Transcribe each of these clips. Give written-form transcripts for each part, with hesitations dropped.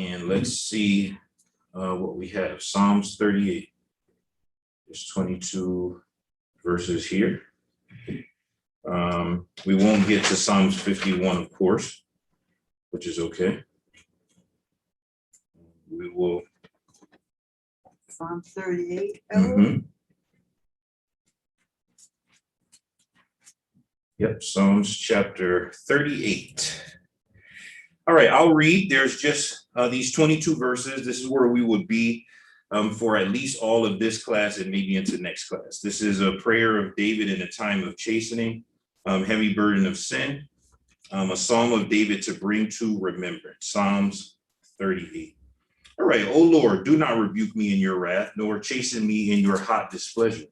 And let's see what we have. Psalms 38. There's 22 verses here. We won't get to Psalms 51, of course, which is okay. We will. Psalm 38. Yep, Psalms chapter 38. All right, I'll read. There's just these 22 verses. This is where we would be for at least all of this class and maybe into next class. This is a prayer of David in a time of chastening, heavy burden of sin, a psalm of David to bring to remembrance. Psalms 38. All right, O Lord, do not rebuke me in your wrath, nor chasten me in your hot displeasure.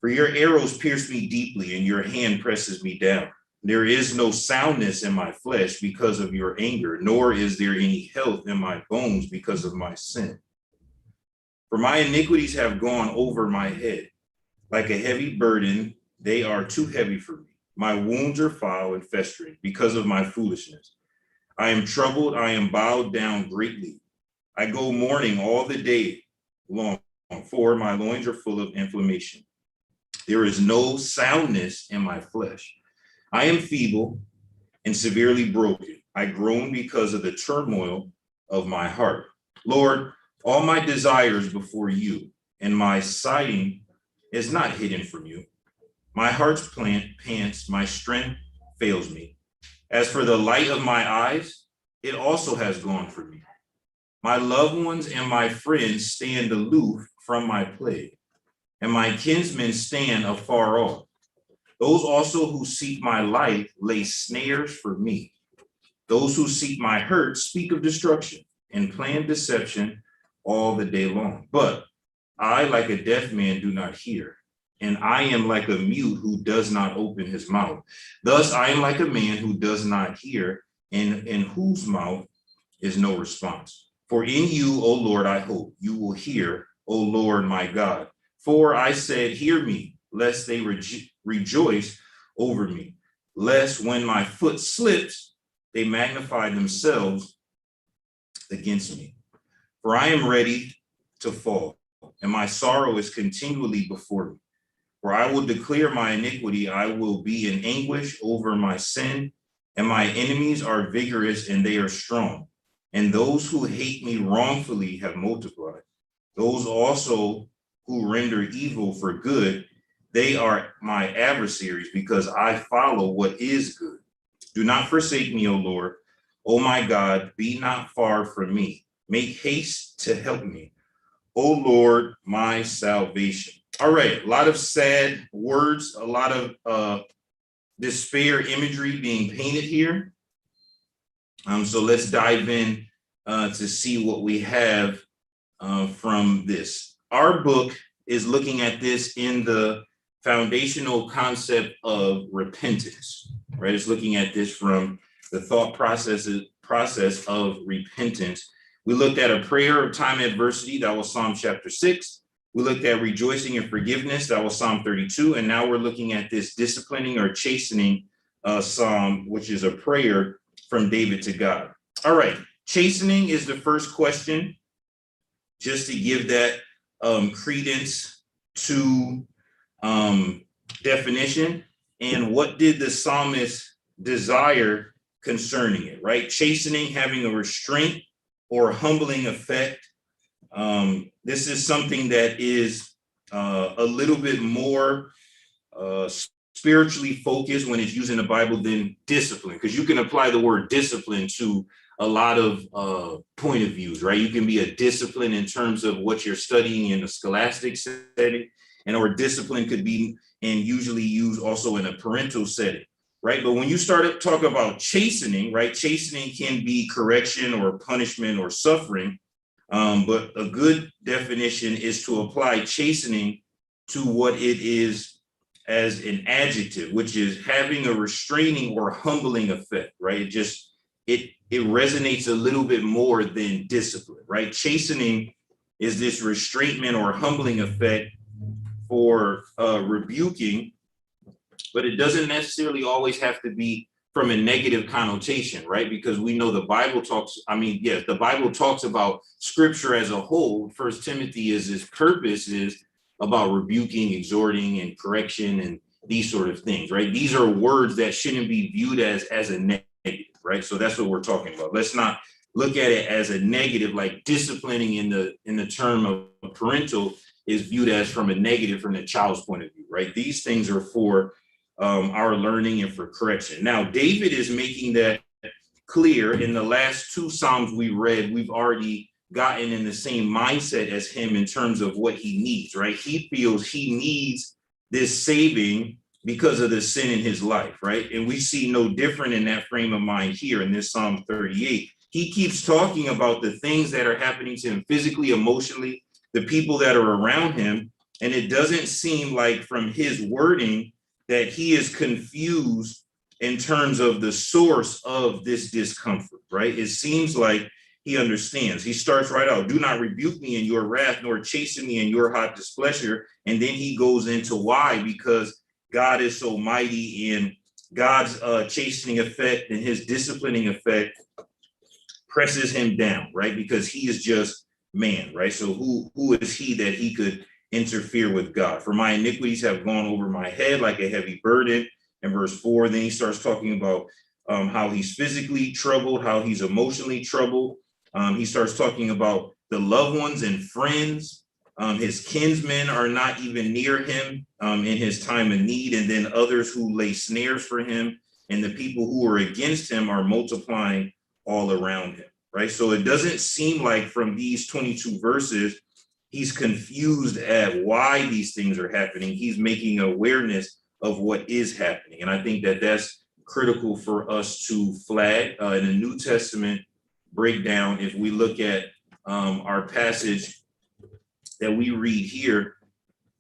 For your arrows pierce me deeply, and your hand presses me down. There is no soundness in my flesh because of your anger, nor is there any health in my bones because of my sin. For my iniquities have gone over my head. Like a heavy burden, they are too heavy for me. My wounds are foul and festering because of my foolishness. I am troubled, I am bowed down greatly. I go mourning all the day long, for my loins are full of inflammation. There is no soundness in my flesh. I am feeble and severely broken. I groan because of the turmoil of my heart. Lord, all my desires before you, and my sighing is not hidden from you. My heart's pants, my strength fails me. As for the light of my eyes, it also has gone from me. My loved ones and my friends stand aloof from my plague, and my kinsmen stand afar off. Those also who seek my life lay snares for me. Those who seek my hurt speak of destruction and plan deception all the day long. But I, like a deaf man, do not hear, and I am like a mute who does not open his mouth. Thus I am like a man who does not hear, and in whose mouth is no response. For in you, O Lord, I hope. You will hear, O Lord, my God. For I said, hear me, lest they rejoice over me, lest when my foot slips, they magnify themselves against me. For I am ready to fall, and my sorrow is continually before me. For I will declare my iniquity, I will be in anguish over my sin, and my enemies are vigorous and they are strong. And those who hate me wrongfully have multiplied. Those also who render evil for good, they are my adversaries because I follow what is good. Do not forsake me, O Lord. O my God, be not far from me. Make haste to help me. O Lord, my salvation. All right, a lot of sad words, a lot of despair imagery being painted here. So let's dive in to see what we have from this. Our book is looking at this in the foundational concept of repentance, right? It's looking at this from the thought process of repentance. We looked at a prayer of time adversity, that was Psalm chapter 6. We looked at rejoicing and forgiveness, that was Psalm 32. And now we're looking at this disciplining or chastening psalm, which is a prayer from David to God. All right, chastening is the first question, just to give that credence to definition. And what did the psalmist desire concerning it, right? Chastening, having a restraint or humbling effect. This is something that is a little bit more spiritually focused when it's used in the Bible than discipline, because you can apply the word discipline to a lot of point of views, right? You can be a discipline in terms of what you're studying in a scholastic setting, or discipline could be and usually used also in a parental setting, right? But when you start to talk about chastening, right? Chastening can be correction or punishment or suffering. But a good definition is to apply chastening to what it is as an adjective, which is having a restraining or humbling effect, right? It resonates a little bit more than discipline, right? Chastening is this restraintment or humbling effect for rebuking, but it doesn't necessarily always have to be from a negative connotation, right? Because we know the Bible talks, yes, the Bible talks about scripture as a whole. First Timothy is its purpose is about rebuking, exhorting, and correction, and these sort of things, right? These are words that shouldn't be viewed as a negative, right? So that's what we're talking about. Let's not look at it as a negative, like disciplining in the term of parental is viewed as from a negative from the child's point of view, right? These things are for our learning and for correction. Now, David is making that clear. In the last two Psalms we read, we've already gotten in the same mindset as him in terms of what he needs, right? He feels he needs this saving because of the sin in his life, right? And we see no different in that frame of mind here in this Psalm 38. He keeps talking about the things that are happening to him physically, emotionally, the people that are around him. And it doesn't seem like from his wording that he is confused in terms of the source of this discomfort, right? It seems like he understands. He starts right out, do not rebuke me in your wrath, nor chasten me in your hot displeasure. And then he goes into why, because God is so mighty, and God's chastening effect and his disciplining effect presses him down, right? Because he is just man, right? So who is he that he could interfere with God? For my iniquities have gone over my head like a heavy burden. In verse 4, then he starts talking about how he's physically troubled, how he's emotionally troubled. He starts talking about the loved ones and friends. His kinsmen are not even near him in his time of need. And then others who lay snares for him, and the people who are against him are multiplying all around him, right? So it doesn't seem like from these 22 verses, he's confused at why these things are happening. He's making awareness of what is happening. And I think that that's critical for us to flag in the New Testament breakdown. If we look at our passage that we read here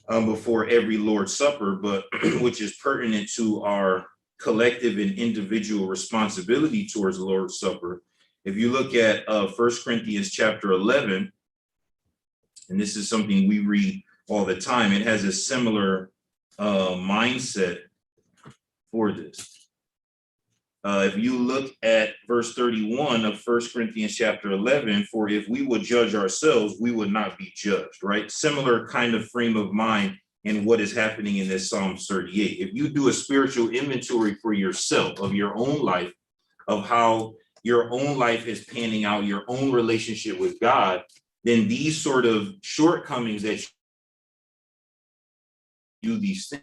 before every Lord's Supper, but which is pertinent to our collective and individual responsibility towards the Lord's Supper. If you look at 1 Corinthians chapter 11, and this is something we read all the time, it has a similar mindset for this. If you look at verse 31 of 1 Corinthians chapter 11, for if we would judge ourselves, we would not be judged, right? Similar kind of frame of mind in what is happening in this Psalm 38. If you do a spiritual inventory for yourself of your own life, of how your own life is panning out, your own relationship with God, then these sort of shortcomings that you do these things,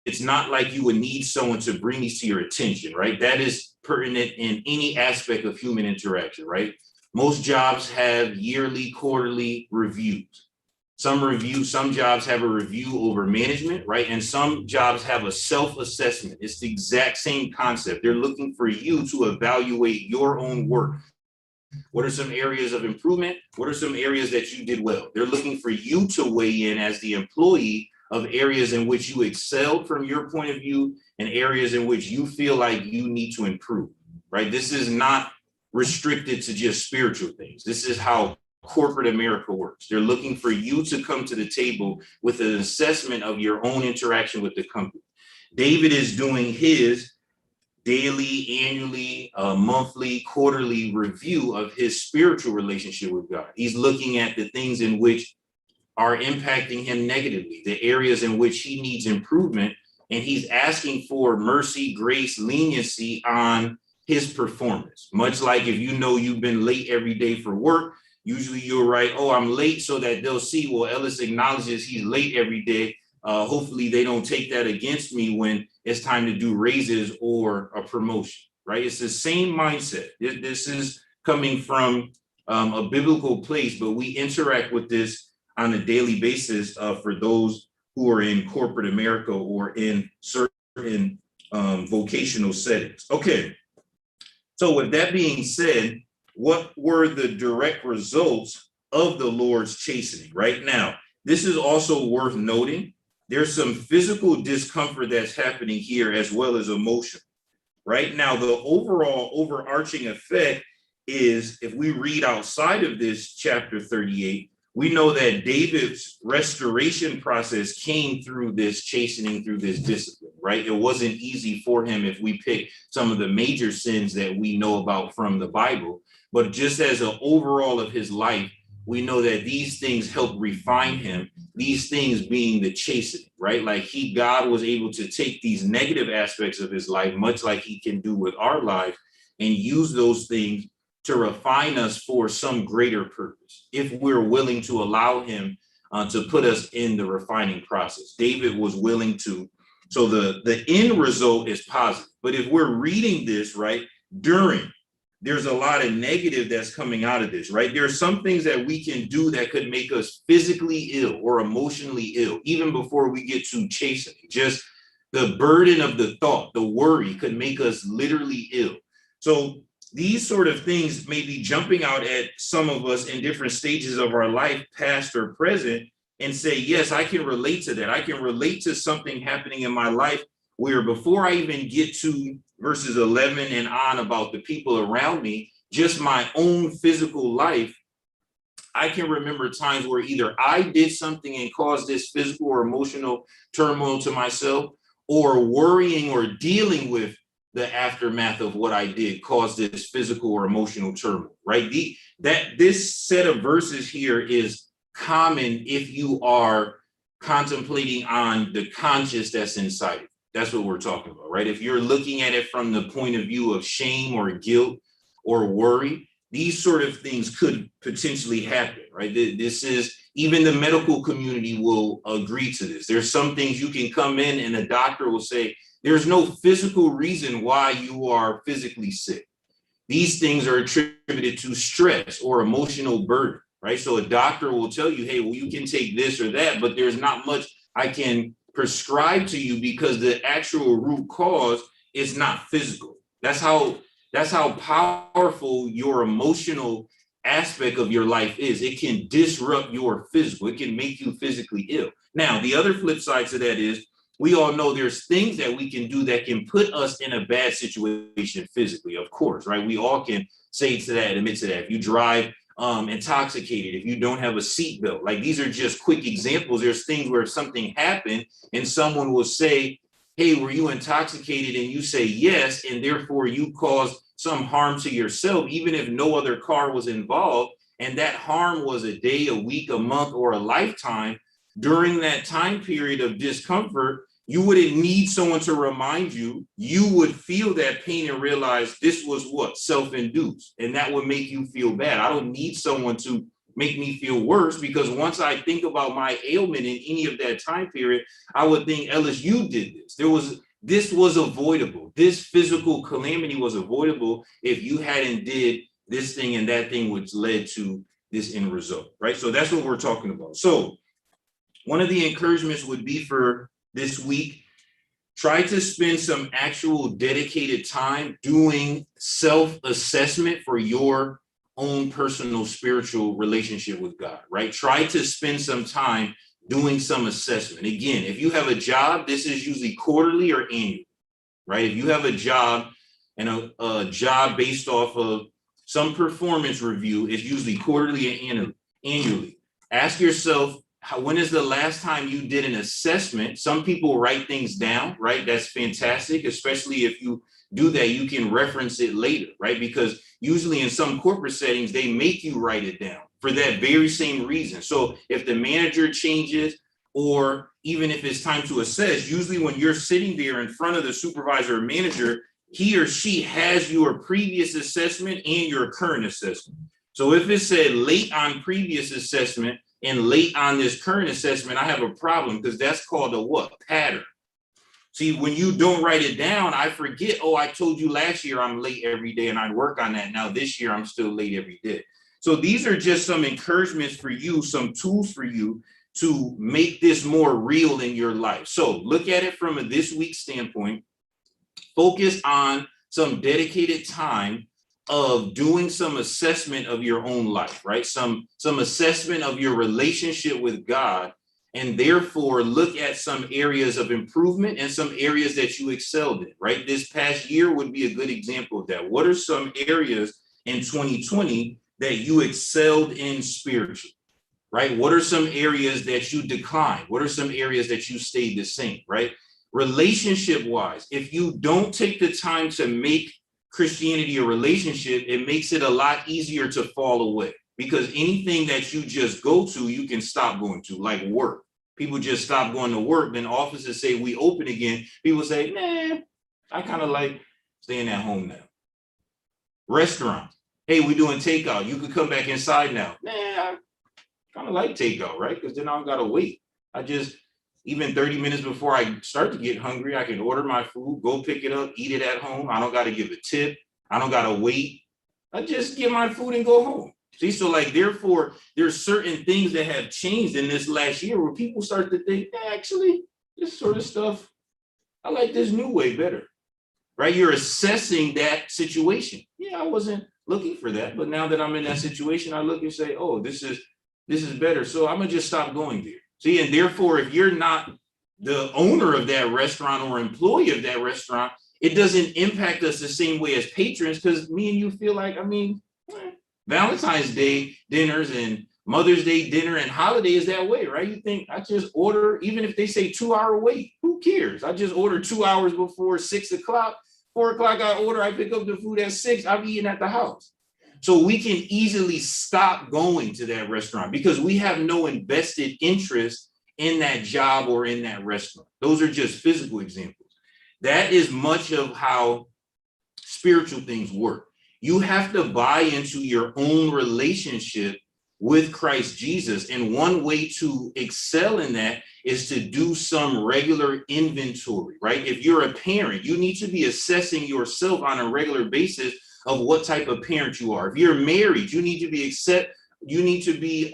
it's not like you would need someone to bring these to your attention, right? That is pertinent in any aspect of human interaction, right? Most jobs have yearly, quarterly reviews. Some jobs have a review over management, right? And some jobs have a self-assessment. It's the exact same concept. They're looking for you to evaluate your own work. What are some areas of improvement? What are some areas that you did well? They're looking for you to weigh in as the employee of areas in which you excelled from your point of view and areas in which you feel like you need to improve, right? This is not restricted to just spiritual things. This is how corporate America works. They're looking for you to come to the table with an assessment of your own interaction with the company. David is doing his daily, annually, monthly, quarterly review of his spiritual relationship with God. He's looking at the things in which are impacting him negatively, the areas in which he needs improvement, and he's asking for mercy, grace, leniency on his performance. Much like if you know you've been late every day for work, usually you'll write, oh, I'm late, so that they'll see, well, Ellis acknowledges he's late every day. Hopefully they don't take that against me when it's time to do raises or a promotion, right? It's the same mindset. This is coming from a biblical place, but we interact with this on a daily basis for those who are in corporate America or in certain vocational settings. Okay, so with that being said, what were the direct results of the Lord's chastening? Right now, this is also worth noting. There's some physical discomfort that's happening here as well as emotional. Right now, the overall overarching effect is, if we read outside of this chapter 38, we know that David's restoration process came through this chastening, through this discipline, right? It wasn't easy for him if we pick some of the major sins that we know about from the Bible, but just as an overall of his life, we know that these things help refine him, these things being the chastening, right? Like God was able to take these negative aspects of his life, much like he can do with our life, and use those things to refine us for some greater purpose, if we're willing to allow him to put us in the refining process. David was willing to. So the end result is positive. But if we're reading this, right, there's a lot of negative that's coming out of this, right? There are some things that we can do that could make us physically ill or emotionally ill, even before we get to chastening. Just the burden of the thought, the worry could make us literally ill. So these sort of things may be jumping out at some of us in different stages of our life, past or present, and say, yes, I can relate to that. I can relate to something happening in my life where before I even get to verses 11 and on about the people around me, just my own physical life, I can remember times where either I did something and caused this physical or emotional turmoil to myself, or worrying or dealing with the aftermath of what I did caused this physical or emotional turmoil, right? This set of verses here is common if you are contemplating on the conscious that's inside. That's what we're talking about, right? If you're looking at it from the point of view of shame or guilt or worry, these sort of things could potentially happen, right? This is, even the medical community will agree to this. There's some things you can come in and a doctor will say, there's no physical reason why you are physically sick. These things are attributed to stress or emotional burden, right? So a doctor will tell you, hey, well, you can take this or that, but there's not much I can prescribe to you because the actual root cause is not physical. That's how powerful your emotional aspect of your life is. It can disrupt your physical. It can make you physically ill. Now, the other flip side to that is, we all know there's things that we can do that can put us in a bad situation physically, of course, right? We all can say to that, admit to that. If you drive intoxicated, if you don't have a seatbelt, like these are just quick examples. There's things where something happened and someone will say, hey, were you intoxicated? And you say yes, and therefore you caused some harm to yourself, even if no other car was involved. And that harm was a day, a week, a month, or a lifetime. During that time period of discomfort, you wouldn't need someone to remind you. You would feel that pain and realize this was what? Self-induced. And that would make you feel bad. I don't need someone to make me feel worse, because once I think about my ailment in any of that time period, I would think, Ellis, you did this. This was avoidable. This physical calamity was avoidable if you hadn't did this thing and that thing, which led to this end result, right? So that's what we're talking about. So one of the encouragements would be for this week, try to spend some actual dedicated time doing self-assessment for your own personal spiritual relationship with God, right? Try to spend some time doing some assessment. Again, if you have a job, this is usually quarterly or annual, right? If you have a job and a job based off of some performance review, it's usually quarterly and annually. Ask yourself, when is the last time you did an assessment? Some people write things down, right? That's fantastic, especially if you do that, you can reference it later, right? Because usually in some corporate settings, they make you write it down for that very same reason. So if the manager changes, or even if it's time to assess, usually when you're sitting there in front of the supervisor or manager, he or she has your previous assessment and your current assessment. So if it said late on previous assessment and late on this current assessment, I have a problem, because that's called a what? Pattern. See, when you don't write it down, I forget, oh, I told you last year I'm late every day and I work on that. Now this year I'm still late every day. So these are just some encouragements for you, some tools for you to make this more real in your life. So look at it from a this week standpoint. Focus on some dedicated time of doing some assessment of your own life, right? Some assessment of your relationship with God, and therefore look at some areas of improvement and some areas that you excelled in, right? This past year would be a good example of that. What are some areas in 2020 that you excelled in spiritually? right? What are some areas that you decline? What are some areas that you stayed the same, right? Relationship wise, if you don't take the time to make Christianity a relationship, it makes it a lot easier to fall away, because anything that you just go to, you can stop going to, like work. People just stop going to work. Then offices say we open again. People say, nah, I kind of like staying at home now. Restaurants, hey, we doing takeout. You could come back inside now. Nah, I kind of like takeout, right? Because then I don't gotta wait. I just, even 30 minutes before I start to get hungry, I can order my food, go pick it up, eat it at home. I don't got to give a tip. I don't got to wait. I just get my food and go home. See, so like, therefore, there's certain things that have changed in this last year where people start to think, actually, this sort of stuff, I like this new way better, right? You're assessing that situation. Yeah, I wasn't looking for that, but now that I'm in that situation, I look and say, oh, this is better. So I'm gonna just stop going there. See, and therefore, if you're not the owner of that restaurant or employee of that restaurant, it doesn't impact us the same way as patrons, because me and you feel like, I mean, Valentine's Day dinners and Mother's Day dinner and holiday is that way, right? You think I just order, even if they say 2-hour wait, who cares? I just order 2 hours before 6 o'clock, 4 o'clock I order, I pick up the food at 6, I'm eating at the house. So we can easily stop going to that restaurant because we have no invested interest in that job or in that restaurant. Those are just physical examples. That is much of how spiritual things work. You have to buy into your own relationship with Christ Jesus. And one way to excel in that is to do some regular inventory, right? If you're a parent, you need to be assessing yourself on a regular basis of what type of parent you are. If you're married, you need to be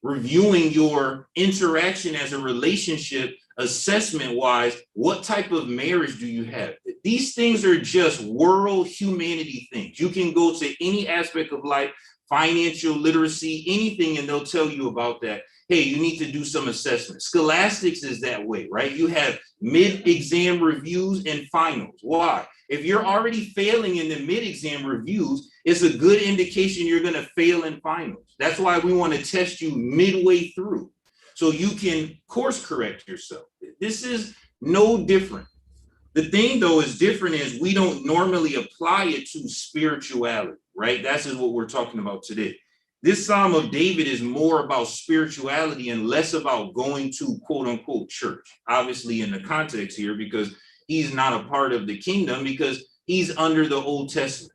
reviewing your interaction as a relationship, assessment wise. What type of marriage do you have? These things are just world humanity things. You can go to any aspect of life, financial literacy, anything, and they'll tell you about that. Hey, you need to do some assessment. Scholastics is that way, right? You have mid-exam reviews and finals. Why? If you're already failing in the mid-exam reviews, it's a good indication you're going to fail in finals. That's why we want to test you midway through so you can course correct yourself. This is no different. The thing, though, is different is we don't normally apply it to spirituality, right? That's just what we're talking about today. This Psalm of David is more about spirituality and less about going to quote unquote church, obviously in the context here, because he's not a part of the kingdom because he's under the Old Testament.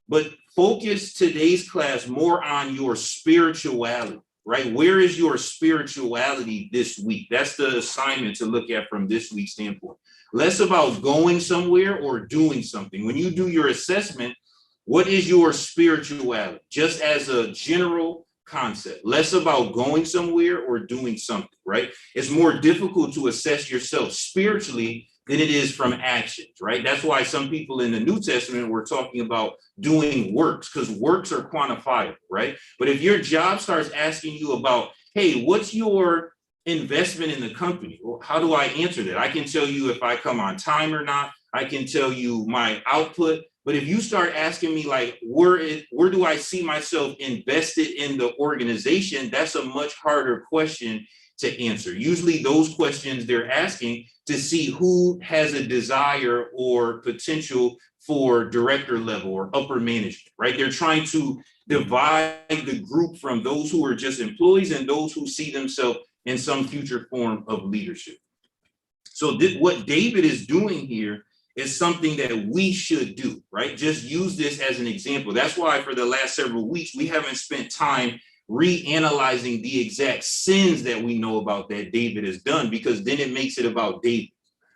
But focus today's class more on your spirituality, right? Where is your spirituality this week? That's the assignment to look at from this week's standpoint. Less about going somewhere or doing something. When you do your assessment, what is your spirituality? Just as a general concept, less about going somewhere or doing something, right? It's more difficult to assess yourself spiritually than it is from actions, right? That's why some people in the New Testament were talking about doing works, because works are quantifiable, right? But if your job starts asking you about, hey, what's your investment in the company? Well, how do I answer that? I can tell you if I come on time or not. I can tell you my output. But if you start asking me like, where do I see myself invested in the organization? That's a much harder question to answer. Usually those questions they're asking to see who has a desire or potential for director level or upper management, right? They're trying to divide the group from those who are just employees and those who see themselves in some future form of leadership. So what David is doing here is something that we should do, right? Just use this as an example. That's why for the last several weeks, we haven't spent time reanalyzing the exact sins that we know about that David has done, because then it makes it about David.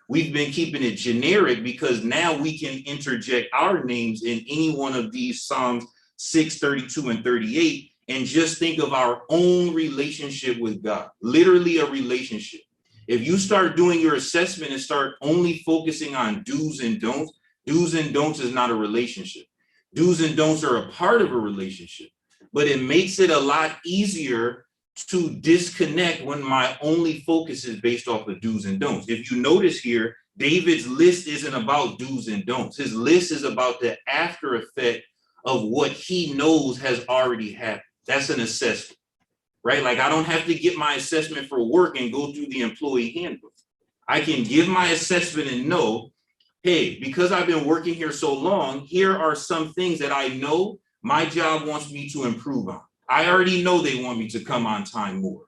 We've been keeping it generic because now we can interject our names in any one of these Psalms 6, 32, and 38, and just think of our own relationship with God, literally a relationship. If you start doing your assessment and start only focusing on do's and don'ts is not a relationship. Do's and don'ts are a part of a relationship, but it makes it a lot easier to disconnect when my only focus is based off of do's and don'ts. If you notice here, David's list isn't about do's and don'ts. His list is about the after effect of what he knows has already happened. That's an assessment. right? Like I don't have to get my assessment for work and go through the employee handbook. I can give my assessment and know, hey, because I've been working here so long, here are some things that I know my job wants me to improve on. I already know they want me to come on time more,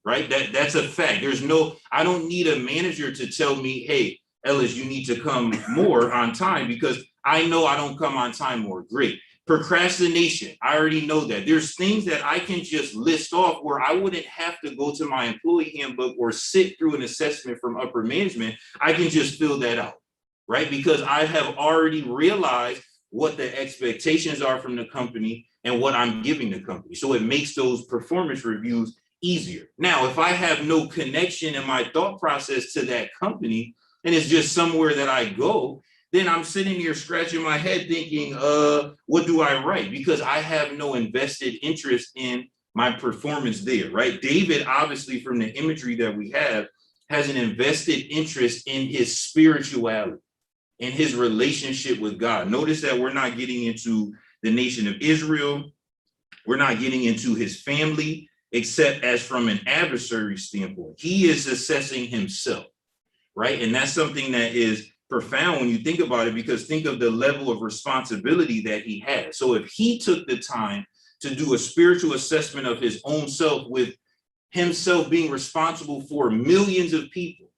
right? That's a fact. I don't need a manager to tell me, hey, Ellis, you need to come more on time because I know I don't come on time more. Great. Procrastination, I already know that. There's things that I can just list off where I wouldn't have to go to my employee handbook or sit through an assessment from upper management. I can just fill that out, right? Because I have already realized what the expectations are from the company and what I'm giving the company. So it makes those performance reviews easier. Now, if I have no connection in my thought process to that company and it's just somewhere that I go, then I'm sitting here scratching my head thinking, what do I write? Because I have no invested interest in my performance there, right? David, obviously, from the imagery that we have, has an invested interest in his spirituality, in his relationship with God. Notice that we're not getting into the nation of Israel. We're not getting into his family, except as from an adversary standpoint. He is assessing himself, right? And that's something that is profound when you think about it, because think of the level of responsibility that he has. So if he took the time to do a spiritual assessment of his own self, with himself being responsible for millions of people,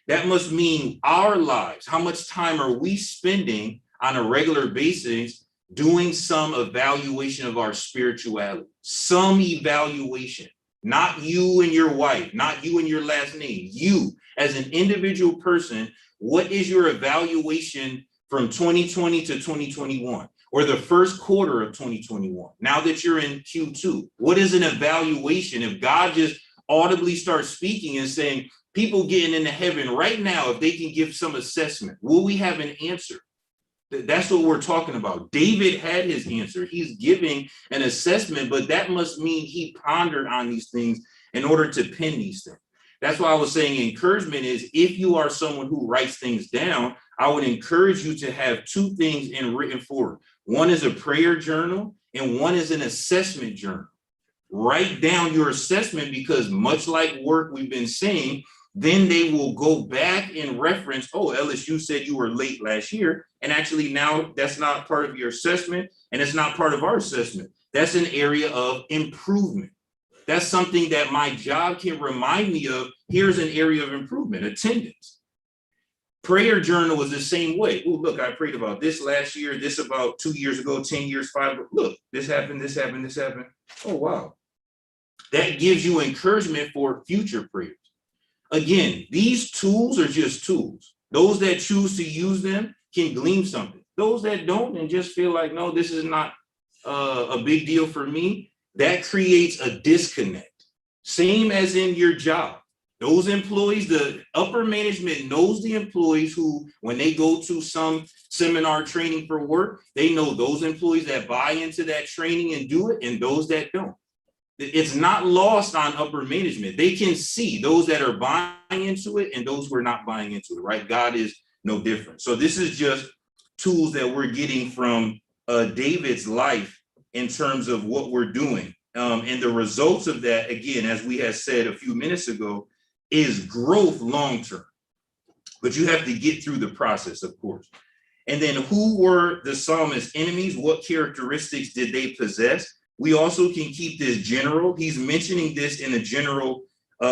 that must mean our lives. How much time are we spending on a regular basis doing some evaluation of our spirituality? Some evaluation, not you and your wife, not you and your last name, you as an individual person. What is your evaluation from 2020 to 2021 or the first quarter of 2021? Now that you're in Q2, what is an evaluation? If God just audibly starts speaking and saying, people getting into heaven right now, if they can give some assessment, will we have an answer? That's what we're talking about. David had his answer. He's giving an assessment, but that must mean he pondered on these things in order to pen these things. That's why I was saying encouragement is, if you are someone who writes things down, I would encourage you to have two things in written form. One is a prayer journal and one is an assessment journal. Write down your assessment, because much like work we've been saying, then they will go back and reference, oh, Ellis, you said you were late last year. And actually now that's not part of your assessment and it's not part of our assessment. That's an area of improvement. That's something that my job can remind me of. Here's an area of improvement, attendance. Prayer journal is the same way. Oh, look, I prayed about this last year, this about 2 years ago, 10 years, 5. Look, this happened, this happened, this happened. Oh, wow. That gives you encouragement for future prayers. Again, these tools are just tools. Those that choose to use them can glean something. Those that don't and just feel like, no, this is not a big deal for me, that creates a disconnect. Same as in your job. Those employees, the upper management knows the employees who, when they go to some seminar training for work, they know those employees that buy into that training and do it and those that don't. It's not lost on upper management. They can see those that are buying into it and those who are not buying into it, right? God is no different. So this is just tools that we're getting from David's life in terms of what we're doing. And the results of that, again, as we had said a few minutes ago, is growth long-term. But you have to get through the process, of course. And then who were the psalmist's enemies? What characteristics did they possess? We also can keep this general. He's mentioning this in a general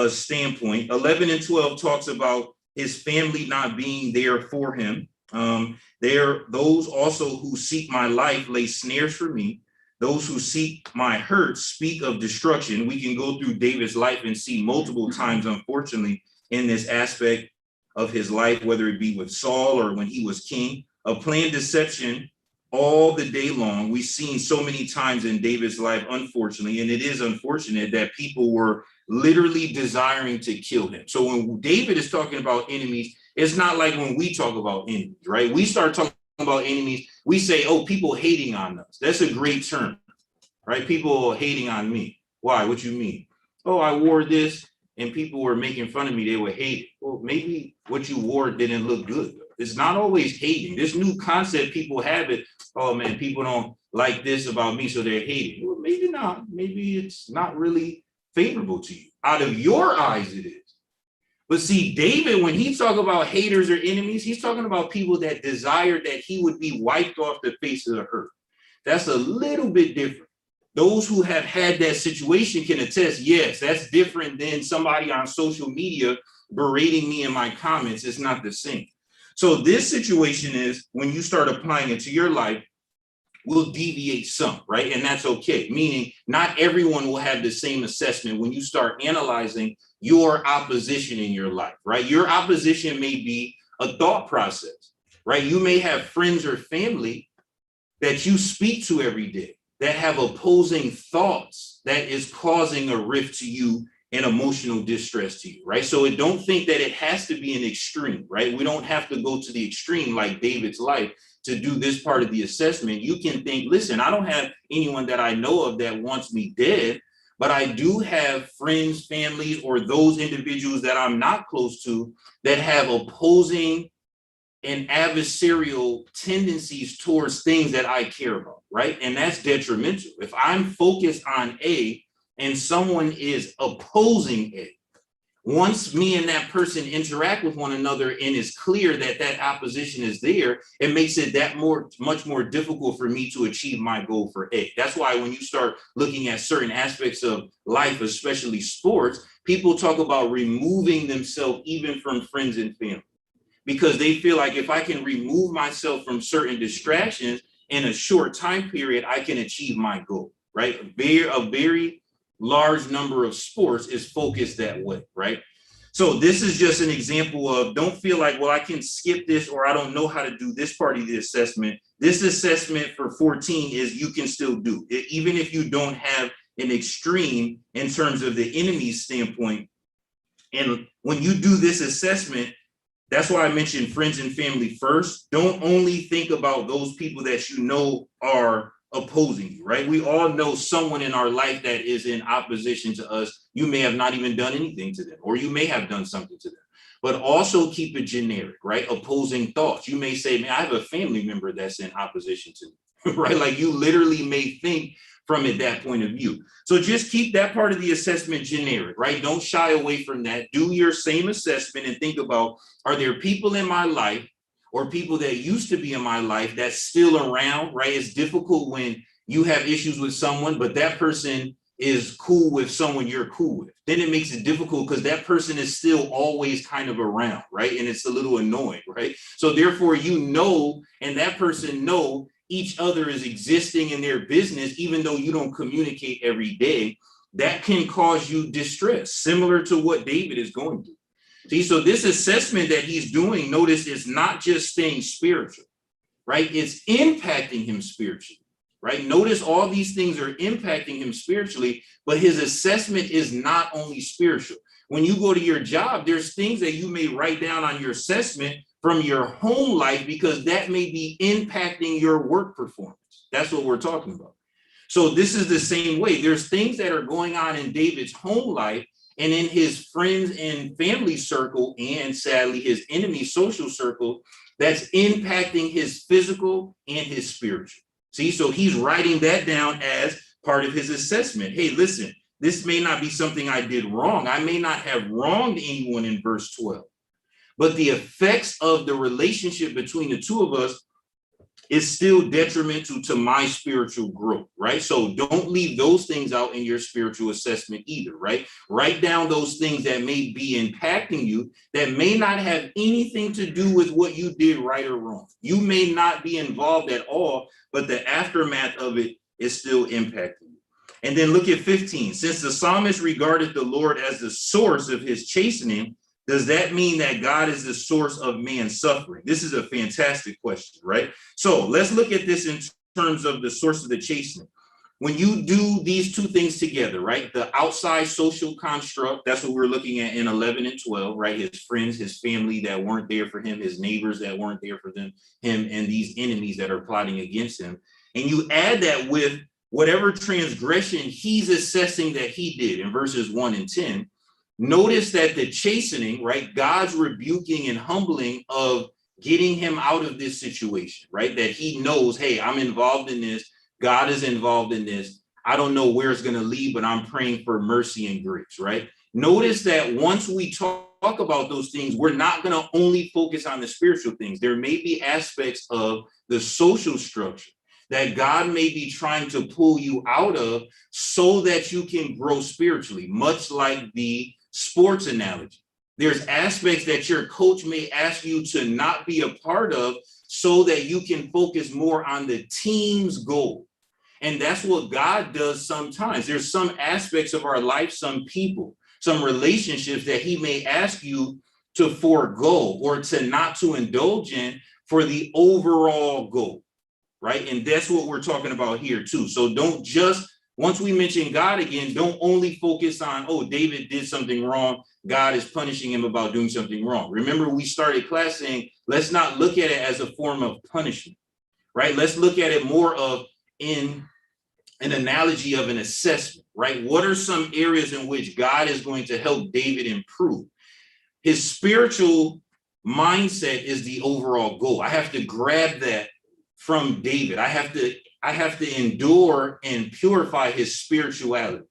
standpoint. 11 and 12 talks about his family not being there for him. Those also who seek my life lay snares for me. Those who seek my hurt speak of destruction. We can go through David's life and see multiple times, unfortunately, in this aspect of his life, whether it be with Saul or when he was king, of planned deception all the day long. We've seen so many times in David's life, unfortunately, and it is unfortunate that people were literally desiring to kill him. So when David is talking about enemies, it's not like when we talk about enemies, right? We start talking about enemies, we say, oh, people hating on us. That's a great term, right? People hating on me. Why? What you mean? Oh, I wore this and people were making fun of me. They were hating. Well, maybe what you wore didn't look good. It's not always hating. This new concept people have it. Oh man, people don't like this about me, so they're hating. Well, maybe not. Maybe it's not really favorable to you. Out of your eyes, it is. But see, David, when he talks about haters or enemies, he's talking about people that desired that he would be wiped off the face of the earth. That's a little bit different. Those who have had that situation can attest, yes, that's different than somebody on social media berating me in my comments. It's not the same. So this situation is when you start applying it to your life, will deviate some, right? And that's okay. Meaning not everyone will have the same assessment when you start analyzing your opposition in your life, right? Your opposition may be a thought process, right? You may have friends or family that you speak to every day that have opposing thoughts that is causing a rift to you and emotional distress to you, right? So don't think that it has to be an extreme, right? We don't have to go to the extreme like David's life to do this part of the assessment. You can think, listen, I don't have anyone that I know of that wants me dead, but I do have friends, families, or those individuals that I'm not close to that have opposing and adversarial tendencies towards things that I care about, right? And that's detrimental. If I'm focused on A and someone is opposing A, once me and that person interact with one another and it's clear that that opposition is there, it makes it much more difficult for me to achieve my goal for A. That's why when you start looking at certain aspects of life, especially sports, people talk about removing themselves even from friends and family, because they feel like if I can remove myself from certain distractions in a short time period, I can achieve my goal, right? A very large number of sports is focused that way, right? So this is just an example of, don't feel like, well, I can skip this or I don't know how to do this part of the assessment. This assessment for 14 is you can still do it, even if you don't have an extreme in terms of the enemy's standpoint. And when you do this assessment, that's why I mentioned friends and family first. Don't only think about those people that you know are opposing you, right? We all know someone in our life that is in opposition to us. You may have not even done anything to them, or you may have done something to them, but also keep it generic, right? Opposing thoughts. You may say, man, I have a family member that's in opposition to me, right? Like you literally may think from it that point of view. So just keep that part of the assessment generic, right? Don't shy away from that. Do your same assessment and think about, are there people in my life or people that used to be in my life that's still around, right? It's difficult when you have issues with someone, but that person is cool with someone you're cool with. Then it makes it difficult because that person is still always kind of around, right? And it's a little annoying, right? So therefore, you know, and that person know each other is existing in their business, even though you don't communicate every day. That can cause you distress, similar to what David is going through. See, so this assessment that he's doing, notice, is not just staying spiritual, right? It's impacting him spiritually, right? Notice all these things are impacting him spiritually, but his assessment is not only spiritual. When you go to your job, there's things that you may write down on your assessment from your home life because that may be impacting your work performance. That's what we're talking about. So this is the same way. There's things that are going on in David's home life and in his friends and family circle, and sadly his enemy social circle, that's impacting his physical and his spiritual. See, so he's writing that down as part of his assessment. Hey, listen, this may not be something I did wrong. I may not have wronged anyone in verse 12, but the effects of the relationship between the two of us is still detrimental to my spiritual growth, right? So don't leave those things out in your spiritual assessment either, right? Write down those things that may be impacting you that may not have anything to do with what you did right or wrong. You may not be involved at all, but the aftermath of it is still impacting you. And then look at 15. Since the psalmist regarded the Lord as the source of his chastening, does that mean that God is the source of man's suffering? This is a fantastic question, right? So let's look at this in terms of the source of the chastening. When you do these two things together, right? The outside social construct, that's what we're looking at in 11 and 12, right? His friends, his family that weren't there for him, his neighbors that weren't there for him, and these enemies that are plotting against him. And you add that with whatever transgression he's assessing that he did in verses 1 and 10. Notice that the chastening, right, God's rebuking and humbling of getting him out of this situation, right, that he knows, hey, I'm involved in this, God is involved in this, I don't know where it's going to lead, but I'm praying for mercy and grace, right? Notice that once we talk about those things, we're not going to only focus on the spiritual things. There may be aspects of the social structure that God may be trying to pull you out of so that you can grow spiritually, much like the sports analogy. There's aspects that your coach may ask you to not be a part of so that you can focus more on the team's goal. And that's what God does sometimes. There's some aspects of our life, some people, some relationships that he may ask you to forego or to not to indulge in for the overall goal, right? And that's what we're talking about here too. So don't just, once we mention God again, don't only focus on, oh, David did something wrong, God is punishing him about doing something wrong. Remember, we started class saying, let's not look at it as a form of punishment, right? Let's look at it more of in an analogy of an assessment, right? What are some areas in which God is going to help David improve? His spiritual mindset is the overall goal. I have to grab that from David. I have to endure and purify his spirituality.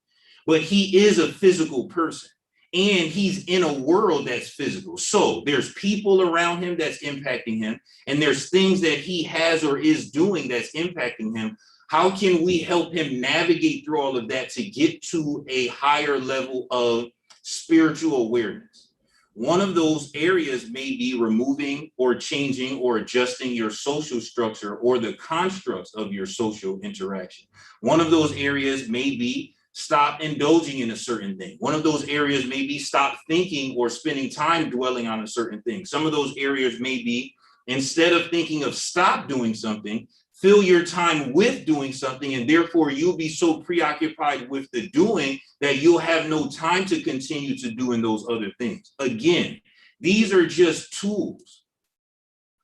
But he is a physical person and he's in a world that's physical. So there's people around him that's impacting him, and there's things that he has or is doing that's impacting him. How can we help him navigate through all of that to get to a higher level of spiritual awareness? One of those areas may be removing or changing or adjusting your social structure or the constructs of your social interaction. One of those areas may be stop indulging in a certain thing. One of those areas may be stop thinking or spending time dwelling on a certain thing. Some of those areas may be, instead of thinking of stop doing something, fill your time with doing something, and therefore you'll be so preoccupied with the doing that you'll have no time to continue to doing those other things. Again, these are just tools.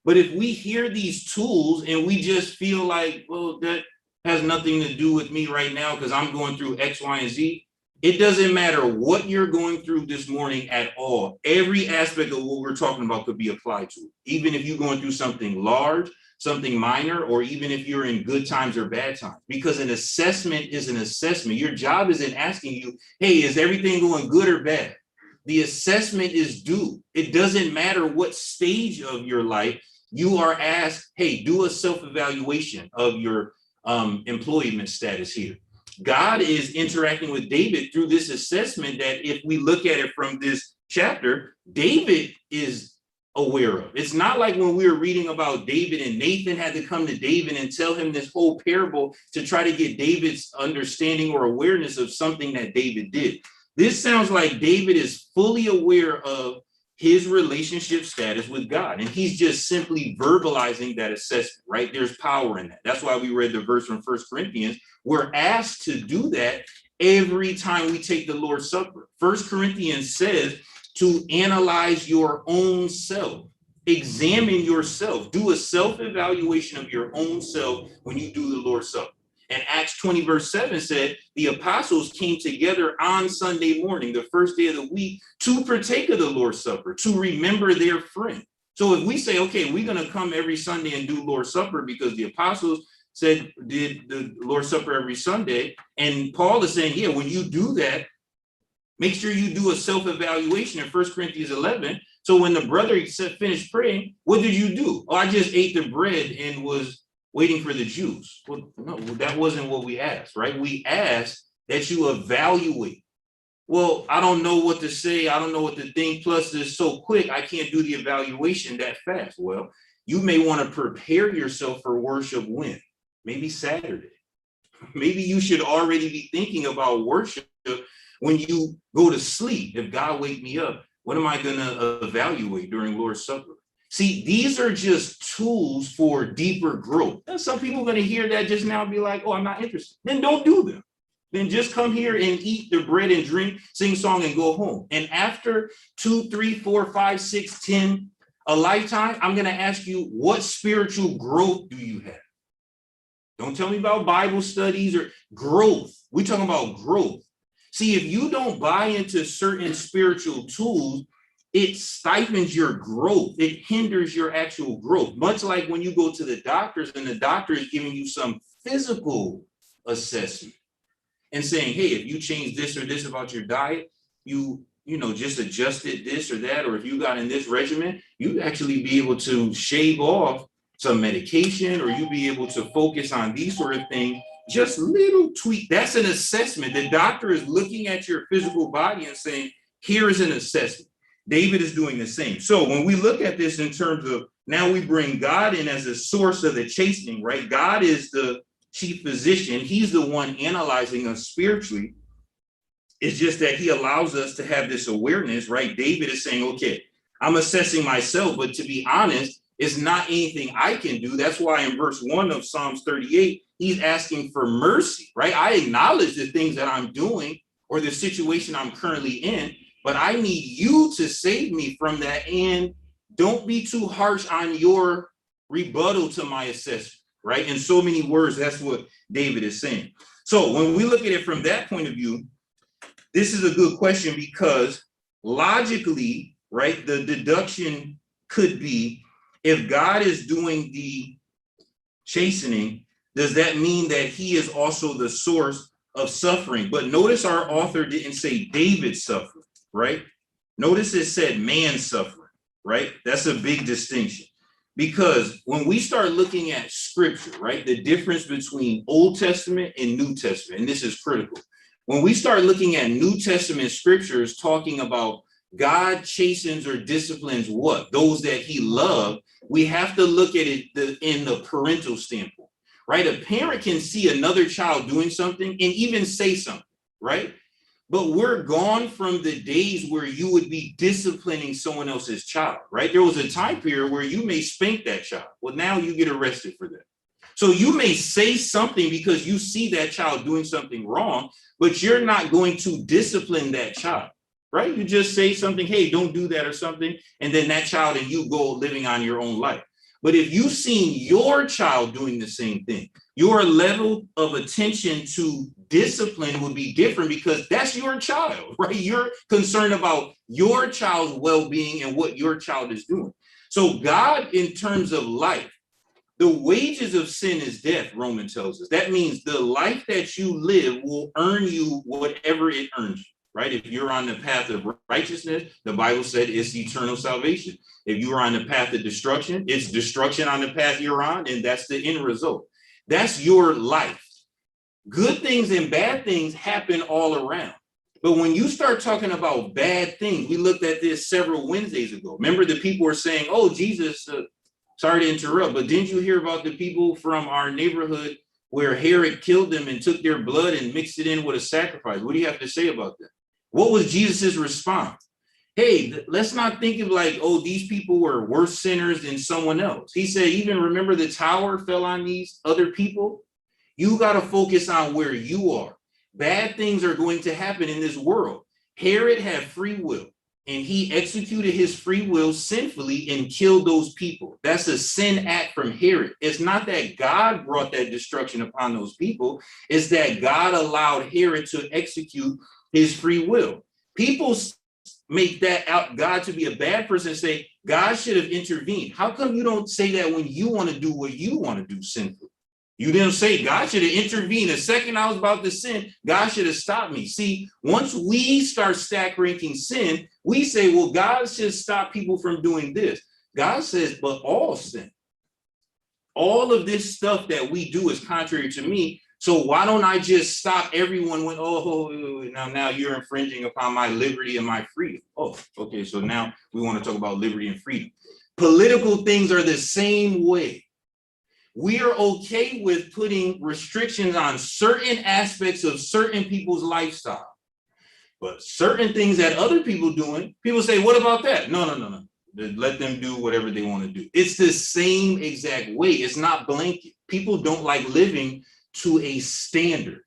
But if we hear these tools and we just feel like, well, that has nothing to do with me right now because I'm going through X, Y, and Z, it doesn't matter what you're going through this morning at all. Every aspect of what we're talking about could be applied to it. Even if you're going through something large, something minor, or even if you're in good times or bad times, because an assessment is an assessment. Your job isn't asking you, hey, is everything going good or bad? The assessment is due. It doesn't matter what stage of your life you are asked, hey, do a self-evaluation of your employment status here. God is interacting with David through this assessment that if we look at it from this chapter, David is aware of. It's not like when we were reading about David and Nathan had to come to David and tell him this whole parable to try to get David's understanding or awareness of something that David did. This sounds like David is fully aware of his relationship status with God, and he's just simply verbalizing that assessment, right? There's power in that. That's why we read the verse from 1 Corinthians. We're asked to do that every time we take the Lord's Supper. 1 Corinthians says to analyze your own self, examine yourself, do a self-evaluation of your own self when you do the Lord's Supper. And Acts 20 verse 7 said the apostles came together on Sunday morning, the first day of the week, to partake of the Lord's Supper, to remember their friend. So if we say, okay, we're going to come every Sunday and do Lord's Supper because the apostles said did the Lord's Supper every Sunday, and Paul is saying, yeah, when you do that, make sure you do a self-evaluation in 1 Corinthians 11. So when the brother finished praying, what did you do? Oh, I just ate the bread and was waiting for the juice. Well, no, that wasn't what we asked, right? We asked that you evaluate. Well, I don't know what to say. I don't know what to think. Plus, it's so quick, I can't do the evaluation that fast. Well, you may want to prepare yourself for worship when? Maybe Saturday. Maybe you should already be thinking about worship when you go to sleep. If God wake me up, what am I going to evaluate during Lord's Supper? See, these are just tools for deeper growth. And some people are going to hear that just now and be like, oh, I'm not interested. Then don't do them. Then just come here and eat the bread and drink, sing song and go home. And after 2, 3, 4, 5, 6, 10, a lifetime, I'm going to ask you, what spiritual growth do you have? Don't tell me about Bible studies or growth. We're talking about growth. See, if you don't buy into certain spiritual tools, it stifles your growth. It hinders your actual growth. Much like when you go to the doctors and the doctor is giving you some physical assessment. and saying, hey, if you change this or this about your diet, just adjusted this or that, or if you got in this regimen, you'd actually be able to shave off some medication, or you be able to focus on these sort of things. Just little tweak. That's an assessment. The doctor is looking at your physical body and saying, here is an assessment. David is doing the same. So when we look at this in terms of, now we bring God in as a source of the chastening, right? God is the chief physician. He's the one analyzing us spiritually. It's just that he allows us to have this awareness, right? David is saying, okay, I'm assessing myself, but to be honest, it's not anything I can do. That's why in verse 1 of Psalms 38, he's asking for mercy, right? I acknowledge the things that I'm doing or the situation I'm currently in, but I need you to save me from that. And don't be too harsh on your rebuttal to my assessment, right? In so many words, that's what David is saying. So when we look at it from that point of view, this is a good question, because logically, right, the deduction could be, if God is doing the chastening, does that mean that he is also the source of suffering? But notice our author didn't say David suffered, right? Notice it said man suffering, right? That's a big distinction, because when we start looking at scripture, right, the difference between Old Testament and New Testament, and this is critical. When we start looking at New Testament scriptures talking about God chastens or disciplines what? Those that he loved, we have to look at it in the parental standpoint, right? A parent can see another child doing something and even say something, right? But we're gone from the days where you would be disciplining someone else's child, right? There was a time period where you may spank that child. Well, now you get arrested for that. So you may say something because you see that child doing something wrong, but you're not going to discipline that child, right? You just say something, hey, don't do that or something, and then that child and you go living on your own life. But if you've seen your child doing the same thing, your level of attention to discipline would be different, because that's your child, right? You're concerned about your child's well-being and what your child is doing. So God, in terms of life, the wages of sin is death, Romans tells us. That means the life that you live will earn you whatever it earns you, right? If you're on the path of righteousness, the Bible said it's eternal salvation. If you are on the path of destruction, it's destruction on the path you're on, and that's the end result. That's your life. Good things and bad things happen all around. But when you start talking about bad things, we looked at this several Wednesdays ago. Remember, the people were saying, oh, Jesus, sorry to interrupt, but didn't you hear about the people from our neighborhood where Herod killed them and took their blood and mixed it in with a sacrifice? What do you have to say about that? What was Jesus's response? Hey, let's not think of like, oh, these people were worse sinners than someone else. He said, even remember the tower fell on these other people? You got to focus on where you are. Bad things are going to happen in this world. Herod had free will, and he executed his free will sinfully and killed those people. That's a sin act from Herod. It's not that God brought that destruction upon those people. It's that God allowed Herod to execute his free will. People make that out God to be a bad person and say, God should have intervened. How come you don't say that when you want to do what you want to do sinfully? You didn't say God should have intervened. The second I was about to sin, God should have stopped me. See, once we start stack ranking sin, we say, well, God should stop people from doing this. God says, but all sin. All of this stuff that we do is contrary to me. So why don't I just stop everyone when, oh, now you're infringing upon my liberty and my freedom. Oh, okay, so now we want to talk about liberty and freedom. Political things are the same way. We are okay with putting restrictions on certain aspects of certain people's lifestyle. But certain things that other people doing, people say, what about that? No. Let them do whatever they want to do. It's the same exact way. It's not blanket. People don't like living to a standard.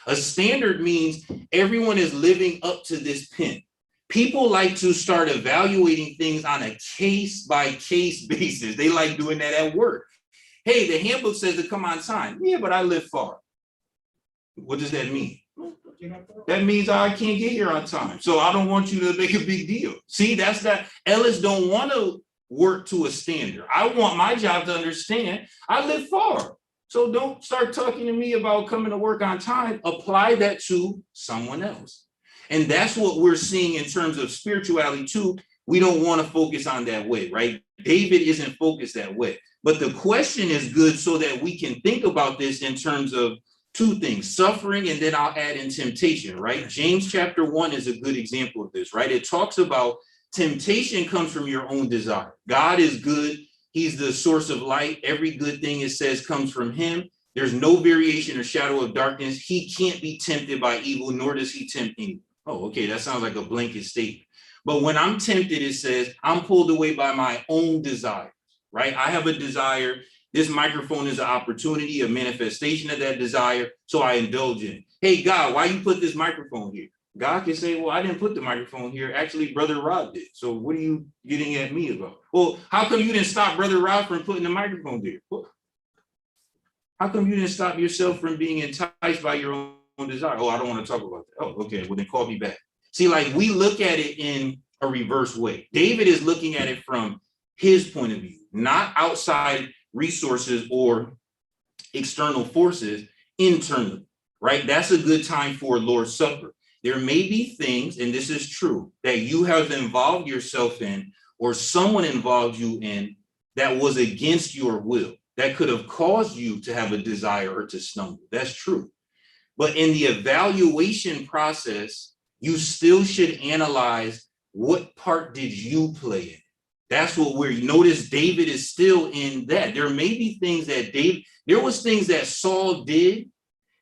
A standard means everyone is living up to this pin. People like to start evaluating things on a case-by-case basis. They like doing that at work. Hey, the handbook says to come on time. Yeah, but I live far. What does that mean? That means I can't get here on time. So I don't want you to make a big deal. See, that's that. Ellis don't want to work to a standard. I want my job to understand I live far. So don't start talking to me about coming to work on time. Apply that to someone else. And that's what we're seeing in terms of spirituality too. We don't want to focus on that way, right? David isn't focused that way. But the question is good so that we can think about this in terms of two things, suffering, and then I'll add in temptation, right? James chapter 1 is a good example of this, right? It talks about temptation comes from your own desire. God is good. He's the source of light. Every good thing it says comes from him. There's no variation or shadow of darkness. He can't be tempted by evil, nor does he tempt anyone. Oh, okay, that sounds like a blanket statement. But when I'm tempted, it says I'm pulled away by my own desires, right? I have a desire. This microphone is an opportunity, a manifestation of that desire. So I indulge in it. Hey, God, why you put this microphone here? God can say, well, I didn't put the microphone here. Actually, Brother Rod did. So what are you getting at me about? Well, how come you didn't stop Brother Rod from putting the microphone there? Well, how come you didn't stop yourself from being enticed by your own desire? Oh, I don't want to talk about that. Oh, okay. Well, then call me back. See, like we look at it in a reverse way. David is looking at it from his point of view, not outside resources or external forces, internally, right? That's a good time for Lord's Supper. There may be things, and this is true, that you have involved yourself in or someone involved you in that was against your will, that could have caused you to have a desire or to stumble. That's true. But in the evaluation process, you still should analyze what part did you play in. That's what we're, notice David is still in that. There may be things that there was things that Saul did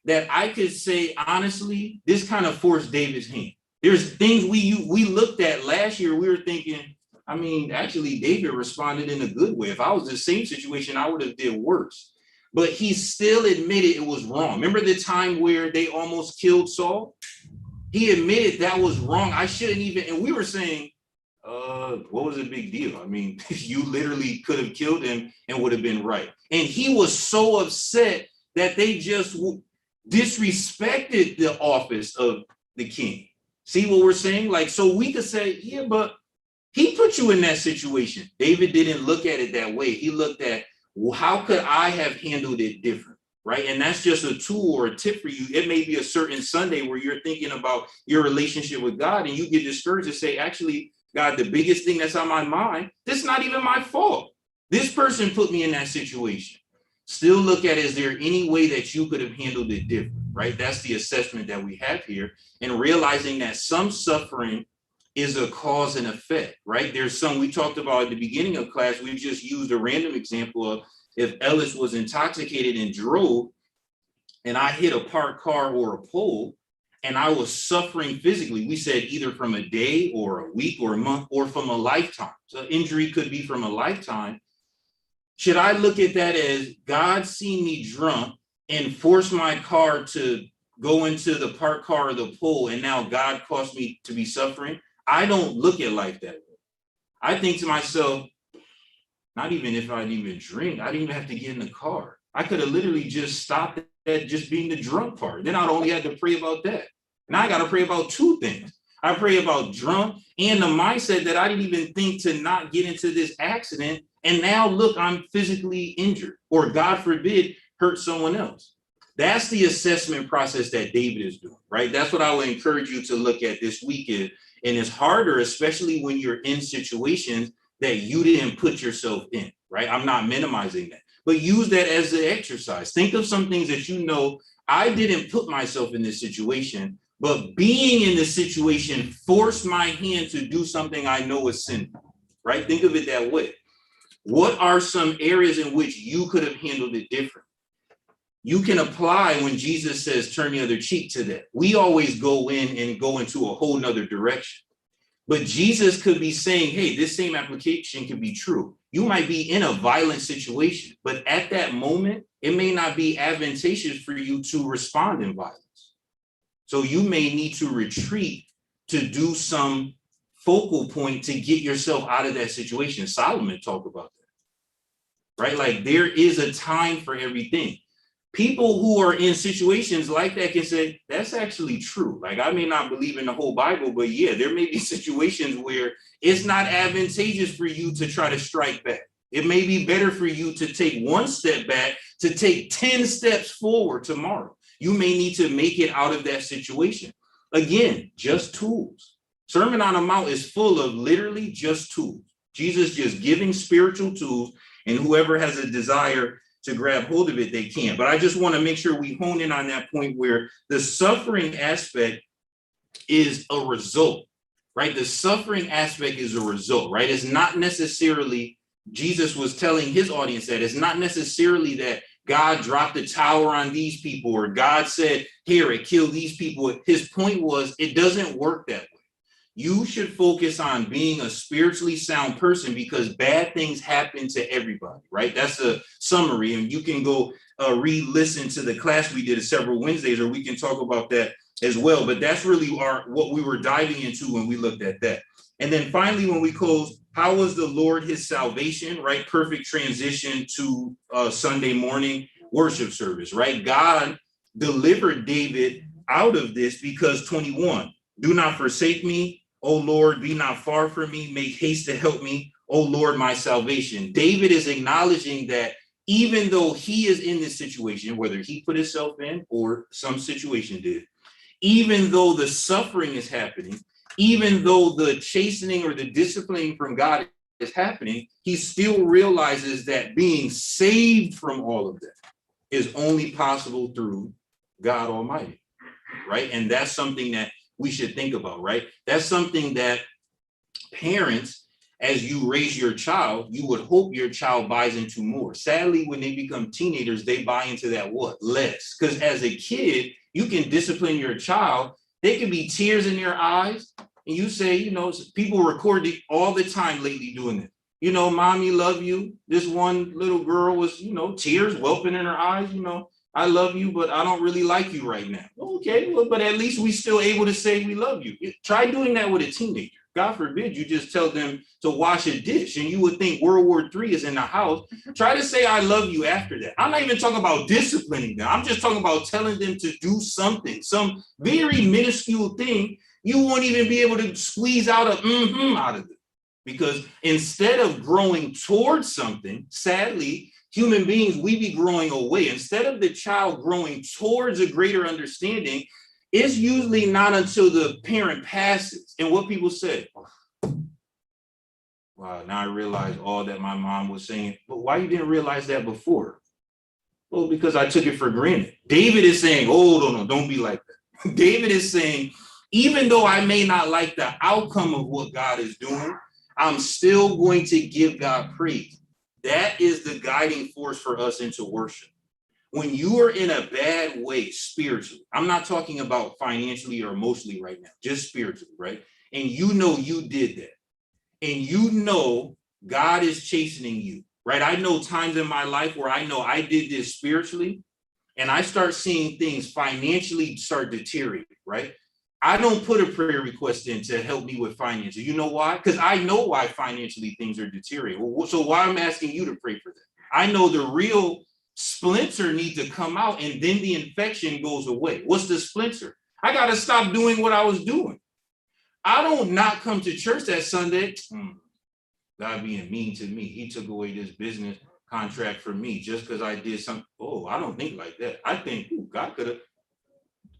that I could say, honestly, this kind of forced David's hand. There's things we looked at last year, we were thinking, I mean, actually, David responded in a good way. If I was in the same situation, I would have did worse. But he still admitted it was wrong. Remember the time where they almost killed Saul? He admitted that was wrong. I shouldn't even, and we were saying, what was the big deal? I mean, you literally could have killed him and would have been right. And he was so upset that they just disrespected the office of the king. See what we're saying? Like, so we could say, yeah, but he put you in that situation. David didn't look at it that way. He looked at, well, how could I have handled it different? Right. And that's just a tool or a tip for you. It may be a certain Sunday where you're thinking about your relationship with God and you get discouraged and say, actually, God, the biggest thing that's on my mind, this is not even my fault. This person put me in that situation. Still look at, is there any way that you could have handled it different? Right. That's the assessment that we have here, and realizing that some suffering is a cause and effect. Right. There's some we talked about at the beginning of class. We just used a random example of if Ellis was intoxicated and drove and I hit a parked car or a pole and I was suffering physically, we said either from a day or a week or a month or from a lifetime. So injury could be from a lifetime. Should I look at that as God seen me drunk and forced my car to go into the parked car or the pole, and now God caused me to be suffering? I don't look at life that way. I think to myself, not even if I didn't even drink, I didn't even have to get in the car. I could have literally just stopped at just being the drunk part. Then I'd only had to pray about that. Now I got to pray about two things. I pray about drunk and the mindset that I didn't even think to not get into this accident. And now look, I'm physically injured, or God forbid, hurt someone else. That's the assessment process that David is doing, right? That's what I would encourage you to look at this weekend. And it's harder, especially when you're in situations that you didn't put yourself in, right? I'm not minimizing that, but use that as an exercise. Think of some things that you know, I didn't put myself in this situation, but being in this situation forced my hand to do something I know is sinful, right? Think of it that way. What are some areas in which you could have handled it different? You can apply when Jesus says, turn the other cheek to that. We always go in and go into a whole nother direction. But Jesus could be saying, hey, this same application could be true. You might be in a violent situation, but at that moment, it may not be advantageous for you to respond in violence. So you may need to retreat to do some focal point to get yourself out of that situation. Solomon talked about that, right? Like there is a time for everything. People who are in situations like that can say, that's actually true. Like, I may not believe in the whole Bible, but yeah, there may be situations where it's not advantageous for you to try to strike back. It may be better for you to take one step back to take 10 steps forward tomorrow. You may need to make it out of that situation. Again, just tools. Sermon on the Mount is full of literally just tools. Jesus just giving spiritual tools, and whoever has a desire to grab hold of it, they can. But I just want to make sure we hone in on that point where the suffering aspect is a result, right? The suffering aspect is a result, right? It's not necessarily, Jesus was telling his audience that it's not necessarily that God dropped the tower on these people or God said, here, it killed these people. His point was, it doesn't work that way. You should focus on being a spiritually sound person because bad things happen to everybody, right? That's a summary, and you can go re-listen to the class we did several Wednesdays, or we can talk about that as well. But that's really what we were diving into when we looked at that. And then finally, when we close, how was the Lord his salvation, right? Perfect transition to Sunday morning worship service, right? God delivered David out of this because 21, do not forsake me, O Lord, be not far from me, make haste to help me, O Lord, my salvation. David is acknowledging that even though he is in this situation, whether he put himself in or some situation did, even though the suffering is happening, even though the chastening or the disciplining from God is happening, he still realizes that being saved from all of that is only possible through God Almighty, right? And that's something that we should think about, right? That's something that parents, as you raise your child, you would hope your child buys into more. Sadly, when they become teenagers, they buy into that what? Less. Because as a kid, you can discipline your child. They can be tears in their eyes. And you say, you know, people record all the time lately doing it. You know, mommy, love you. This one little girl was, you know, tears whelping in her eyes, you know. I love you, but I don't really like you right now. Okay, well, but at least we still able to say we love you. Try doing that with a teenager. God forbid you just tell them to wash a dish and you would think World War III is in the house. Try to say I love you after that. I'm not even talking about disciplining them. I'm just talking about telling them to do something, some very minuscule thing. You won't even be able to squeeze out a out of it. Because instead of growing towards something, sadly, human beings, we be growing away. Instead of the child growing towards a greater understanding, it's usually not until the parent passes. And what people say, wow, now I realize all that my mom was saying, but why you didn't realize that before? Well, because I took it for granted. David is saying, oh, no, don't be like that. David is saying, even though I may not like the outcome of what God is doing, I'm still going to give God praise. That is the guiding force for us into worship. When you are in a bad way spiritually, I'm not talking about financially or emotionally right now, just spiritually, right? And you know you did that. And you know God is chastening you, right? I know times in my life where I know I did this spiritually and I start seeing things financially start deteriorating, right? I don't put a prayer request in to help me with finances. You know why? Because I know why financially things are deteriorating. Well, so why I'm asking you to pray for that? I know the real splinter needs to come out and then the infection goes away. What's the splinter? I got to stop doing what I was doing. I don't not come to church that Sunday. God being mean to me. He took away this business contract from me just because I did something. Oh, I don't think like that. I think God could have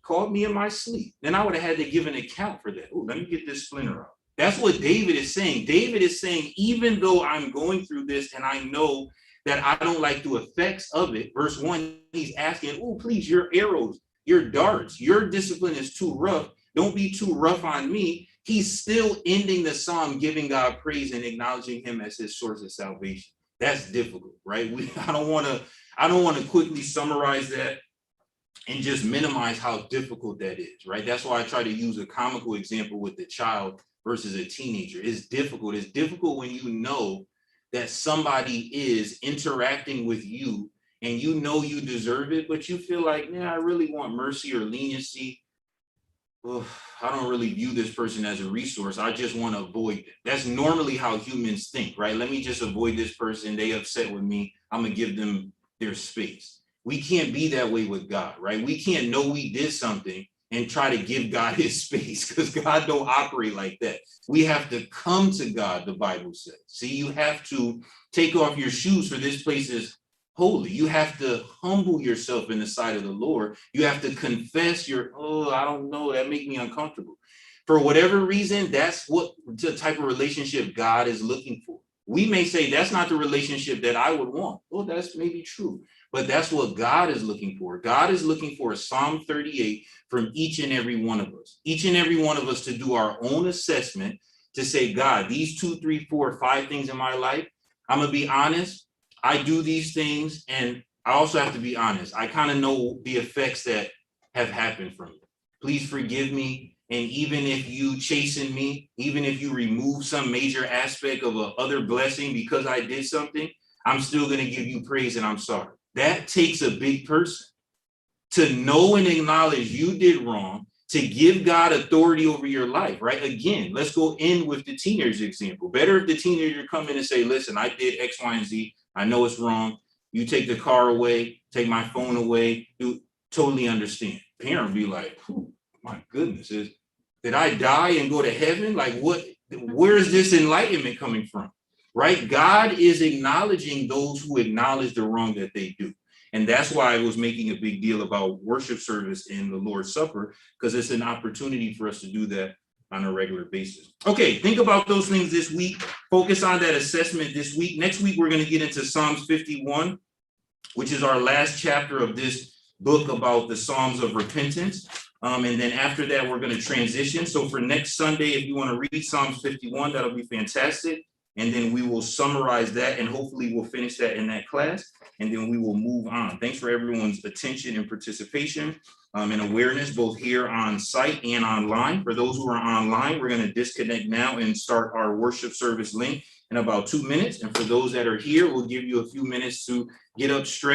called me in my sleep. Then I would have had to give an account for that. Oh, let me get this splinter out. That's what David is saying. David is saying, even though I'm going through this and I know that I don't like the effects of it. Verse 1, he's asking, oh, please, your arrows, your darts, your discipline is too rough. Don't be too rough on me. He's still ending the psalm, giving God praise and acknowledging him as his source of salvation. That's difficult, right? I don't want to quickly summarize that and just minimize how difficult that is, right? That's why I try to use a comical example with the child versus a teenager. It's difficult. It's difficult when you know that somebody is interacting with you and you know you deserve it, but you feel like, I really want mercy or leniency. Well, I don't really view this person as a resource. I just want to avoid it. That's normally how humans think, right? Let me just avoid this person. They upset with me. I'm going to give them their space. We can't be that way with God, right? We can't know we did something and try to give God his space because God don't operate like that. We have to come to God, the Bible says. See, you have to take off your shoes, for this place is holy. You have to humble yourself in the sight of the Lord. You have to confess I don't know, that makes me uncomfortable. For whatever reason, that's what the type of relationship God is looking for. We may say that's not the relationship that I would want. Well, that's maybe true, but that's what God is looking for. God is looking for a Psalm 38 from each and every one of us. Each and every one of us to do our own assessment, to say, God, these 2, 3, 4, 5 things in my life, I'm gonna be honest. I do these things, and I also have to be honest. I kind of know the effects that have happened from it. Please forgive me. And even if you chasten me, even if you remove some major aspect of a other blessing because I did something, I'm still going to give you praise and I'm sorry. That takes a big person to know and acknowledge you did wrong, to give God authority over your life, right? Again, let's go in with the teenager example. Better if the teenager come in and say, listen, I did X, Y, and Z. I know it's wrong. You take the car away, take my phone away. You totally understand. Parent be like, my goodness, did I die and go to heaven? Like what, where is this enlightenment coming from? Right? God is acknowledging those who acknowledge the wrong that they do. And that's why I was making a big deal about worship service in the Lord's Supper, because it's an opportunity for us to do that on a regular basis. Okay, think about those things this week. Focus on that assessment this week. Next week, we're going to get into Psalms 51, which is our last chapter of this book about the Psalms of repentance. And then after that, we're going to transition. So for next Sunday, if you want to read Psalms 51, that'll be fantastic. And then we will summarize that, and hopefully we'll finish that in that class, and then we will move on. Thanks for everyone's attention and participation and awareness, both here on site and online. For those who are online, we're going to disconnect now and start our worship service link in about 2 minutes. And for those that are here, we'll give you a few minutes to get up, stretch,